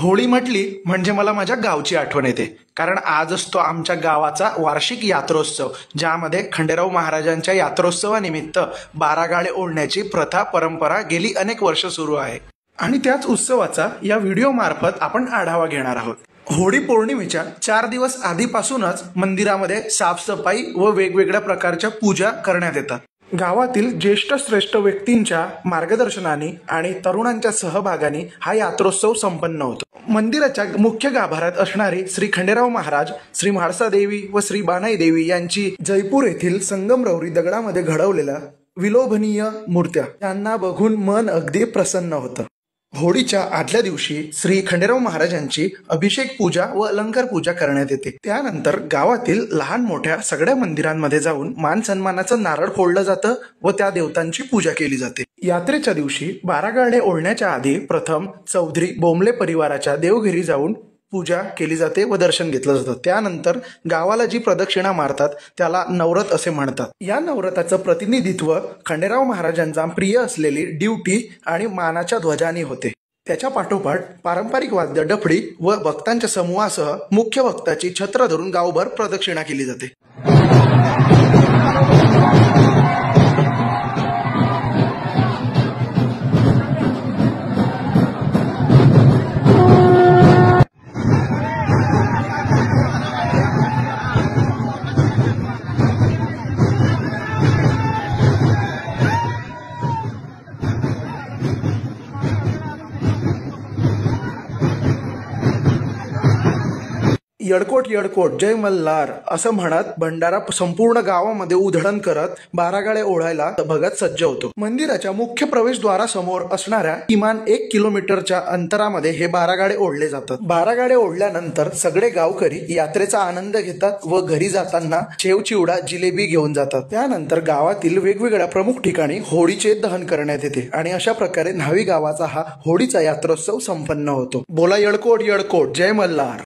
होळी म्हटली म्हणजे मला माझ्या गावची आठवण येते, कारण आज असतो आमच्या गावाचा वार्षिक यात्रोत्सव, ज्यामध्ये खंडेराव महाराजांच्या यात्रोत्सवानिमित्त 12 गाळे ओढण्याची प्रथा परंपरा गेली अनेक वर्ष सुरू आहे. आणि त्याच उत्सवाचा या व्हिडिओ मार्फत आपण आढावा घेणार आहोत. होळी पौर्णिमेच्या 4 दिवस आधीपासूनच मंदिरामध्ये साफसफाई व वेगवेगळ्या प्रकारच्या पूजा करण्यात येतात. गावातील ज्येष्ठ श्रेष्ठ व्यक्तींच्या मार्गदर्शनाने आणि तरुणांच्या सहभागाने हा यात्रोत्सव संपन्न होतो. मंदिराच्या मुख्य गाभाऱ्यात असणारी श्री खंडेराव महाराज, श्री म्हाळसा देवी व श्री बानाई देवी यांची जयपूर येथील संगमरवरी दगडामध्ये घडवलेल्या विलोभनीय मूर्त्या यांना बघून मन अगदी प्रसन्न होतं. होळीच्या आदल्या दिवशी श्री खंडेराव महाराजांची अभिषेक पूजा व अलंकार पूजा करण्यात येते. त्यानंतर गावातील लहान मोठ्या सगळ्या मंदिरांमध्ये जाऊन मान सन्मानाचं नारळ फोडलं जातं व त्या देवतांची पूजा केली जाते. यात्रेच्या दिवशी 12 गाळे ओढण्याच्या आधी प्रथम चौधरी बोंबले परिवाराच्या देवघरी जाऊन पूजा केली जाते व दर्शन घेतलं जातं. त्यानंतर गावाला जी प्रदक्षिणा मारतात त्याला नवरथ असे म्हणतात. या नवरथाचं प्रतिनिधित्व खंडेराव महाराजांचा प्रिय असलेली ड्युटी आणि मानाच्या ध्वजाने होते. त्याच्या पाठोपाठ पारंपरिक वाद्य डफडी व भक्तांच्या समूहासह मुख्य भक्ताची छत्र धरून गावभर प्रदक्षिणा केली जाते. यडकोट यडकोट जय मल्हार असं म्हणत भंडारा संपूर्ण गावामध्ये उधळण करत 12 गाळे ओढायला भगत सज्ज होतो. मंदिराच्या मुख्य प्रवेशद्वारासमोर असणाऱ्या किमान 1 किलोमीटरच्या अंतरामध्ये हे 12 गाळे ओढले जातात. 12 गाळे ओढल्यानंतर सगळे गावकरी यात्रेचा आनंद घेतात व घरी जाताना शेव चिवडा जिलेबी घेऊन जातात. त्यानंतर गावातील वेगवेगळ्या प्रमुख ठिकाणी होळीचे दहन करण्यात येते आणि अशा प्रकारे न्हावी गावाचा हा होळीचा यात्रोत्सव संपन्न होतो. बोला यडकोट यडकोट जय मल्हार.